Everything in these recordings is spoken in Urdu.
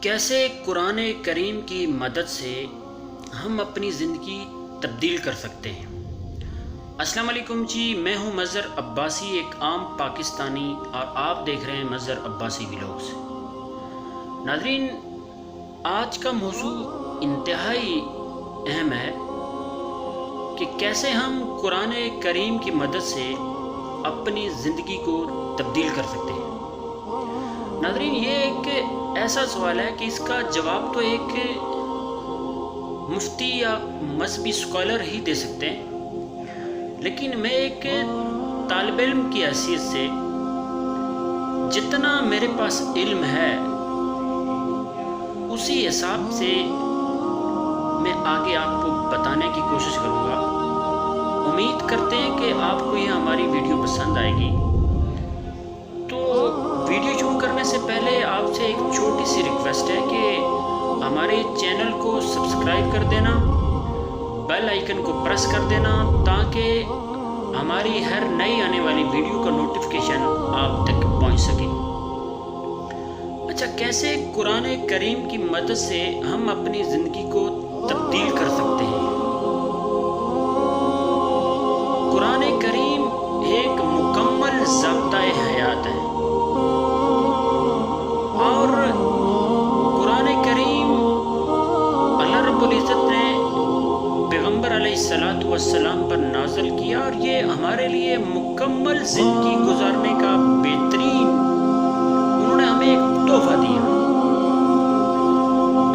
کیسے قرآن کریم کی مدد سے ہم اپنی زندگی تبدیل کر سکتے ہیں۔ السلام علیکم جی، میں ہوں مظہر عباسی، ایک عام پاکستانی، اور آپ دیکھ رہے ہیں مظہر عباسی ولاگز۔ ناظرین، آج کا موضوع انتہائی اہم ہے کہ کیسے ہم قرآن کریم کی مدد سے اپنی زندگی کو تبدیل کر سکتے ہیں۔ ناظرین، یہ ایک ایسا سوال ہے کہ اس کا جواب تو ایک مفتی یا مذہبی اسکالر ہی دے سکتے ہیں، لیکن میں ایک طالب علم کی حیثیت سے جتنا میرے پاس علم ہے اسی حساب سے میں آگے آپ کو بتانے کی کوشش کروں گا۔ امید کرتے ہیں کہ آپ کو یہ ہماری ویڈیو پسند آئے گی۔ تو ویڈیو شروع کرنے سے پہلے آپ سے ایک چھوٹی سی ریکویسٹ ہے کہ ہمارے چینل کو سبسکرائب کر دینا، بیل آئیکن کو پریس کر دینا، تاکہ ہماری ہر نئی آنے والی ویڈیو کا نوٹیفیکیشن آپ تک پہنچ سکے۔ اچھا، کیسے قرآن کریم کی مدد سے ہم اپنی زندگی کو تبدیل کر سکتے ہیں؟ قرآن کریم ایک مکمل ضابطۂ حیات ہے، اور قرآن کریم اللہ رب العزت نے پیغمبر علیہ السلام پر نازل کیا، اور یہ ہمارے لیے مکمل زندگی گزارنے کا بہترین انہوں نے ہمیں ایک تحفہ دیا۔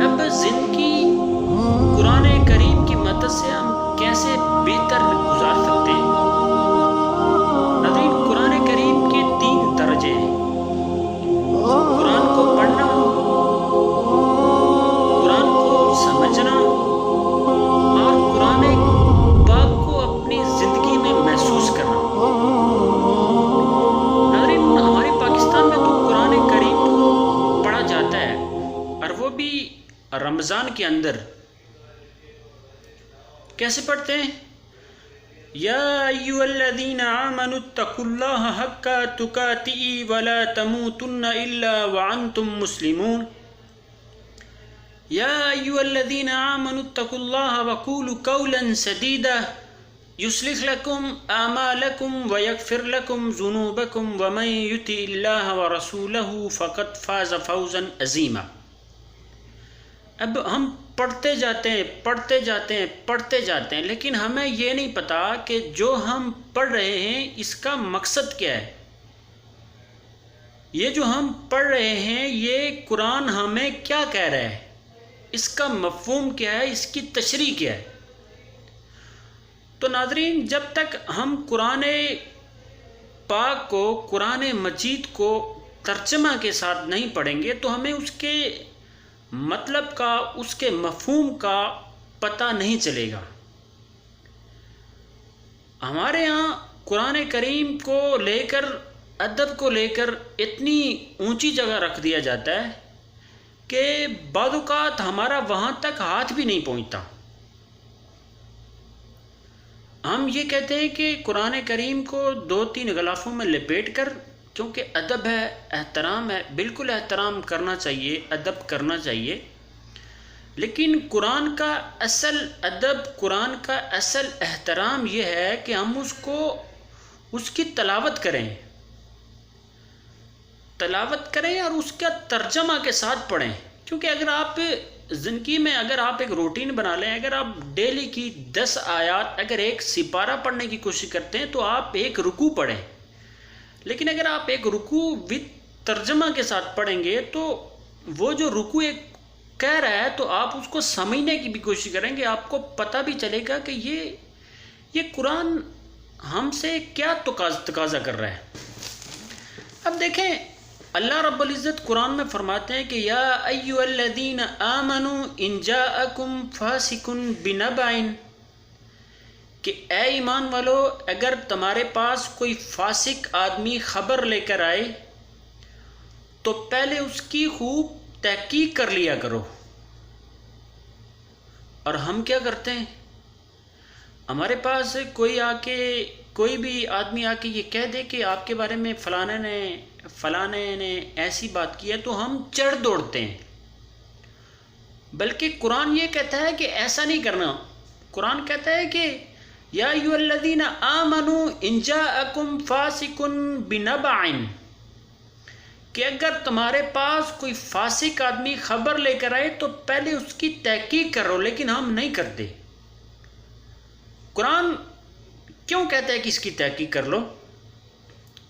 اب زندگی قرآن کریم کی مدد سے ہم کیسے بہتر گزار سکتے ہیں؟ ناظرین، قرآن کریم کے 3 درجے ہیں: قرآن کو پڑھنا، قرآن کو سمجھنا، اور قرآن پاک کو اپنی زندگی میں محسوس کرنا۔ ناظرین، ہمارے پاکستان میں تو قرآن کریم کو پڑھا جاتا ہے، اور وہ بھی رمضان کے اندر۔ کیسے پڑھتے ہیں؟ یا ایھا الذین آمنوا اتقوا اللہ حق تقاتہ ولا تموتن الا وانتم مسلمون۔ یا ایھا الذین آمنوا اتقوا اللہ وقولوا قولا سدیدا یصلح لکم اعمالکم ویغفر لکم ذنوبکم ومن یطع اللہ ورسولہ فقد فاز فوزا عظیما۔ اب ہم پڑھتے جاتے ہیں، لیکن ہمیں یہ نہیں پتا کہ جو ہم پڑھ رہے ہیں اس کا مقصد کیا ہے۔ یہ جو ہم پڑھ رہے ہیں یہ قرآن ہمیں کیا کہہ رہا ہے، اس کا مفہوم کیا ہے، اس کی تشریح کیا ہے۔ تو ناظرین، جب تک ہم قرآن پاک کو، قرآن مجید کو ترجمہ کے ساتھ نہیں پڑھیں گے تو ہمیں اس کے مطلب کا، اس کے مفہوم کا پتہ نہیں چلے گا۔ ہمارے ہاں قرآن کریم کو لے کر، ادب کو لے کر اتنی اونچی جگہ رکھ دیا جاتا ہے کہ بعض اوقات ہمارا وہاں تک ہاتھ بھی نہیں پہنچتا۔ ہم یہ کہتے ہیں کہ قرآن کریم کو 2-3 غلافوں میں لپیٹ کر، کیونکہ ادب ہے، احترام ہے، بالکل احترام کرنا چاہیے، ادب کرنا چاہیے، لیکن قرآن کا اصل ادب، قرآن کا اصل احترام یہ ہے کہ ہم اس کی تلاوت کریں اور اس کا ترجمہ کے ساتھ پڑھیں۔ کیونکہ اگر آپ زندگی میں ایک روٹین بنا لیں، اگر آپ ڈیلی کی 10 آیات، اگر ایک سپارہ پڑھنے کی کوشش کرتے ہیں تو آپ ایک رکوع پڑھیں، لیکن اگر آپ ایک رکوع وتھ ترجمہ کے ساتھ پڑھیں گے تو وہ جو رکوع ایک کہہ رہا ہے تو آپ اس کو سمجھنے کی بھی کوشش کریں گے، آپ کو پتہ بھی چلے گا کہ یہ قرآن ہم سے کیا تقاضا کر رہا ہے۔ اب دیکھیں، اللہ رب العزت قرآن میں فرماتے ہیں کہ یا ایھا الذین آمنوا ان جاءکم فاسق بنبأ، کہ اے ایمان والو، اگر تمہارے پاس کوئی فاسق آدمی خبر لے کر آئے تو پہلے اس کی خوب تحقیق کر لیا کرو۔ اور ہم کیا کرتے ہیں؟ ہمارے پاس کوئی بھی آدمی آ کے یہ کہہ دے کہ آپ کے بارے میں فلانے نے ایسی بات کی ہے، تو ہم چڑھ دوڑتے ہیں، بلکہ قرآن یہ کہتا ہے کہ ایسا نہیں کرنا. قرآن کہتا ہے کہ یا ایھا الذین آمنوا ان جاءکم فاسق بنبأ، کہ اگر تمہارے پاس کوئی فاسق آدمی خبر لے کر آئے تو پہلے اس کی تحقیق کرو، لیکن ہم نہیں کرتے. قرآن کیوں کہتا ہے کہ اس کی تحقیق کر لو؟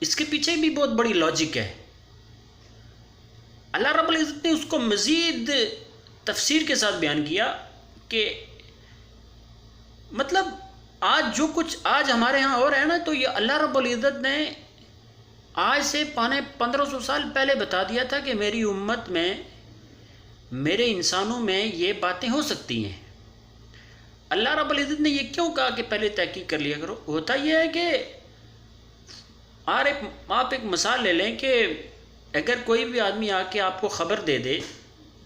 اس کے پیچھے بھی بہت بڑی لاجک ہے. اللہ رب العزت نے اس کو مزید تفسیر کے ساتھ بیان کیا کہ مطلب آج جو کچھ آج ہمارے ہاں ہو رہا ہے نا، تو یہ اللہ رب العزت نے آج سے 1500 سال پہلے بتا دیا تھا کہ میری امت میں، میرے انسانوں میں یہ باتیں ہو سکتی ہیں. اللہ رب العزت نے یہ کیوں کہا کہ پہلے تحقیق کر لیا کرو؟ ہوتا یہ ہے کہ آپ ایک مثال لے لیں کہ اگر کوئی بھی آدمی آ کے آپ کو خبر دے دے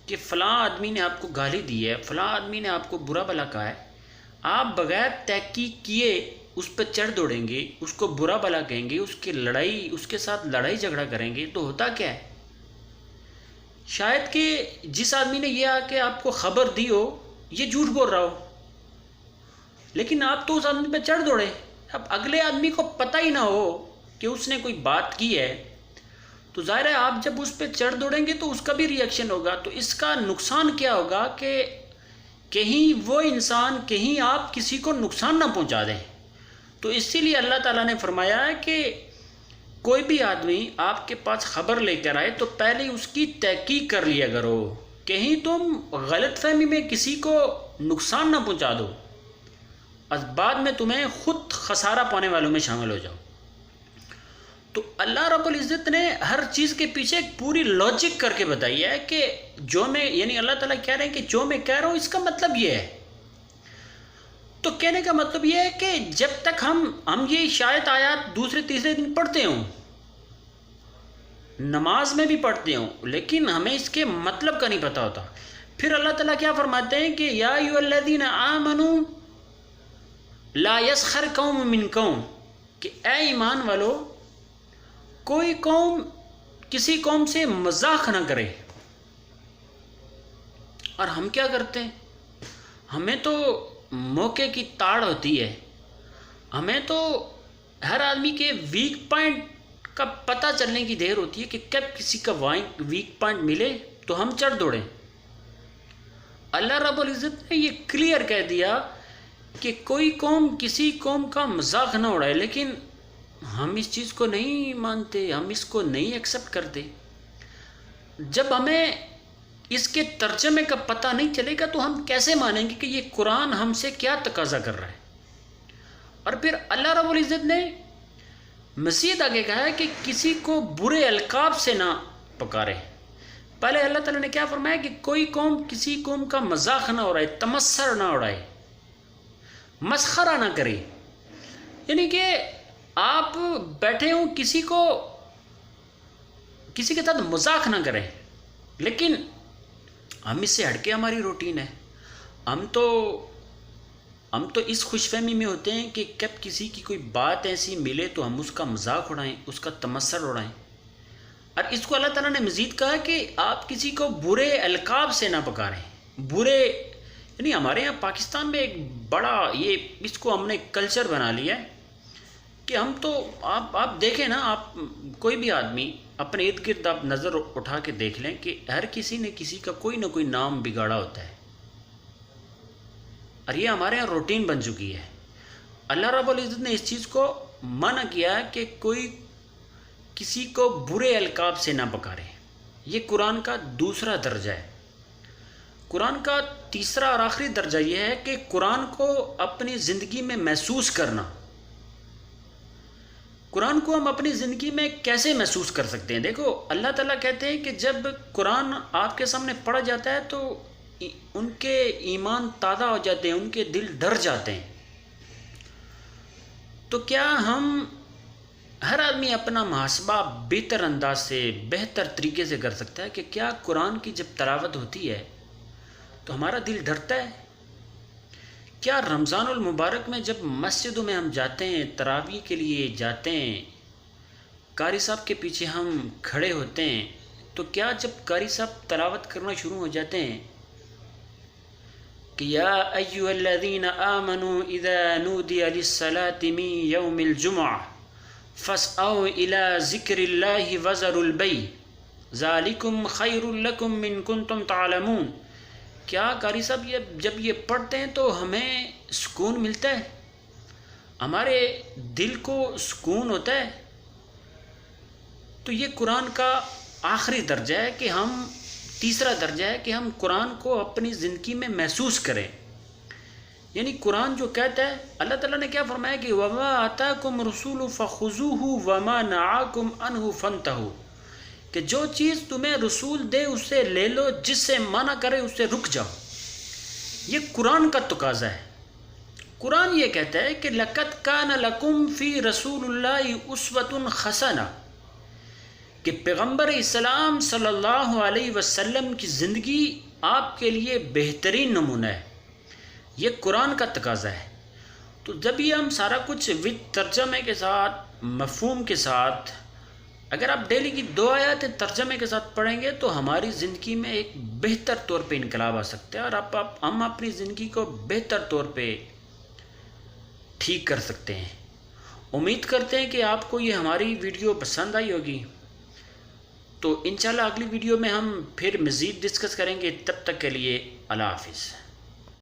کہ فلاں آدمی نے آپ کو گالی دی ہے، فلاں آدمی نے آپ کو برا بھلا کہا ہے، آپ بغیر تحقیق کیے اس پہ چڑھ دوڑیں گے، اس کو برا بھلا کہیں گے، اس کے ساتھ لڑائی جھگڑا کریں گے، تو ہوتا کیا ہے؟ شاید کہ جس آدمی نے یہ آ کے آپ کو خبر دی ہو یہ جھوٹ بول رہا ہو، لیکن آپ تو اس آدمی پہ چڑھ دوڑے. اب اگلے آدمی کو پتہ ہی نہ ہو کہ اس نے کوئی بات کی ہے، تو ظاہر ہے آپ جب اس پہ چڑھ دوڑیں گے تو اس کا بھی ری ایکشن ہوگا. تو اس کا نقصان کیا ہوگا کہ کہیں وہ انسان، کہیں آپ کسی کو نقصان نہ پہنچا دیں. تو اسی لیے اللہ تعالیٰ نے فرمایا ہے کہ کوئی بھی آدمی آپ کے پاس خبر لے کر آئے تو پہلے اس کی تحقیق کر لیا کرو، کہیں تم غلط فہمی میں کسی کو نقصان نہ پہنچا دو اور بعد میں تمہیں خود خسارہ پانے والوں میں شامل ہو جاؤ. تو اللہ رب العزت نے ہر چیز کے پیچھے ایک پوری لاجک کر کے بتائی ہے کہ جو میں، یعنی اللہ تعالیٰ کہہ رہے ہیں کہ جو میں کہہ رہا ہوں اس کا مطلب یہ ہے. تو کہنے کا مطلب یہ ہے کہ جب تک ہم یہ شاید آیات دوسرے تیسرے دن پڑھتے ہوں، نماز میں بھی پڑھتے ہوں، لیکن ہمیں اس کے مطلب کا نہیں پتہ ہوتا. پھر اللہ تعالیٰ کیا فرماتے ہیں کہ یا ایھا الذین آمنوا لا یسخر قوم من قوم، کہ اے ایمان والو کوئی قوم کسی قوم سے مذاق نہ کرے. اور ہم کیا کرتے ہیں؟ ہمیں تو موقع کی تاڑ ہوتی ہے، ہمیں تو ہر آدمی کے ویک پوائنٹ کا پتہ چلنے کی دیر ہوتی ہے کہ کب کسی کا ویک پوائنٹ ملے تو ہم چڑھ دوڑیں. اللہ رب العزت نے یہ کلیئر کہہ دیا کہ کوئی قوم کسی قوم کا مذاق نہ اڑائے، لیکن ہم اس چیز کو نہیں مانتے، ہم اس کو نہیں ایکسیپٹ کرتے. جب ہمیں اس کے ترجمے کا پتہ نہیں چلے گا تو ہم کیسے مانیں گے کہ یہ قرآن ہم سے کیا تقاضا کر رہا ہے؟ اور پھر اللہ رب العزت نے مزید آگے کہا ہے کہ کسی کو برے القاب سے نہ پکارے. پہلے اللہ تعالیٰ نے کیا فرمایا کہ کوئی قوم کسی قوم کا مذاق نہ اڑائے، تمسخر نہ اڑائے، مسخرہ نہ کرے. یعنی کہ آپ بیٹھے ہوں کسی کے ساتھ مذاق نہ کریں. لیکن ہم اس سے ہٹ کے ہماری روٹین ہے، ہم تو اس خوش فہمی میں ہوتے ہیں کہ کب کسی کی کوئی بات ایسی ملے تو ہم اس کا مذاق اڑائیں، اس کا تمسخر اڑائیں. اور اس کو اللہ تعالیٰ نے مزید کہا کہ آپ کسی کو برے القاب سے نہ پکاریں. برے یعنی ہمارے یہاں پاکستان میں ایک بڑا اس کو ہم نے کلچر بنا لیا ہے کہ ہم تو آپ دیکھیں نا، آپ کوئی بھی آدمی اپنے ارد گرد آپ نظر اٹھا کے دیکھ لیں کہ ہر کسی نے کسی کا کوئی نہ کوئی نام بگاڑا ہوتا ہے، اور یہ ہمارے یہاں روٹین بن چکی ہے. اللہ رب العزت نے اس چیز کو منع کیا ہے کہ کوئی کسی کو برے القاب سے نہ پکارے. یہ قرآن کا دوسرا درجہ ہے. قرآن کا تیسرا اور آخری درجہ یہ ہے کہ قرآن کو اپنی زندگی میں محسوس کرنا. قرآن کو ہم اپنی زندگی میں کیسے محسوس کر سکتے ہیں؟ دیکھو اللہ تعالیٰ کہتے ہیں کہ جب قرآن آپ کے سامنے پڑھا جاتا ہے تو ان کے ایمان تازہ ہو جاتے ہیں، ان کے دل ڈر جاتے ہیں. تو کیا ہم ہر آدمی اپنا محاسبہ بہتر انداز سے، بہتر طریقے سے کر سکتا ہے کہ کیا قرآن کی جب تلاوت ہوتی ہے تو ہمارا دل ڈرتا ہے؟ کیا رمضان المبارک میں جب مسجدوں میں ہم جاتے ہیں، تراویح کے لیے جاتے ہیں، قاری صاحب کے پیچھے ہم کھڑے ہوتے ہیں، تو کیا جب قاری صاحب تلاوت کرنا شروع ہو جاتے ہیں کہ یا ایھا الذین آمنوا اذا نودی للصلاۃ من یوم الجمعہ فاسعوا الی ذکر اللہ وذروا البیع ذالکم خیر لکم ان کنتم تعلمون. کیا قاری صاحب جب یہ پڑھتے ہیں تو ہمیں سکون ملتا ہے، ہمارے دل کو سکون ہوتا ہے؟ تو یہ قرآن کا آخری درجہ ہے کہ ہم تیسرا درجہ ہے کہ ہم قرآن کو اپنی زندگی میں محسوس کریں. یعنی قرآن جو کہتا ہے، اللہ تعالیٰ نے کیا فرمایا کہ وَمَا آتَاكُمْ رَسُولُ فَخُذُوهُ وَمَا نَهَاكُمْ عَنْهُ فَانْتَهُوا، کہ جو چیز تمہیں رسول دے اسے لے لو، جس سے منع کرے اسے رک جاؤ. یہ قرآن کا تقاضا ہے. قرآن یہ کہتا ہے کہ لَقَدْ كَانَ لَكُمْ فِي رَسُولِ اللَّهِ أُسْوَةٌ حَسَنَةٌ، کہ پیغمبر اسلام صلی اللہ علیہ وسلم کی زندگی آپ کے لیے بہترین نمونہ ہے. یہ قرآن کا تقاضا ہے. تو جب یہ ہم سارا کچھ وتھ ترجمے کے ساتھ، مفہوم کے ساتھ، اگر آپ ڈیلی کی 2 آیات ترجمے کے ساتھ پڑھیں گے تو ہماری زندگی میں ایک بہتر طور پہ انقلاب آ سکتا ہے، اور ہم اپنی زندگی کو بہتر طور پہ ٹھیک کر سکتے ہیں. امید کرتے ہیں کہ آپ کو یہ ہماری ویڈیو پسند آئی ہوگی. تو انشاءاللہ اگلی ویڈیو میں ہم پھر مزید ڈسکس کریں گے. تب تک کے لیے اللہ حافظ.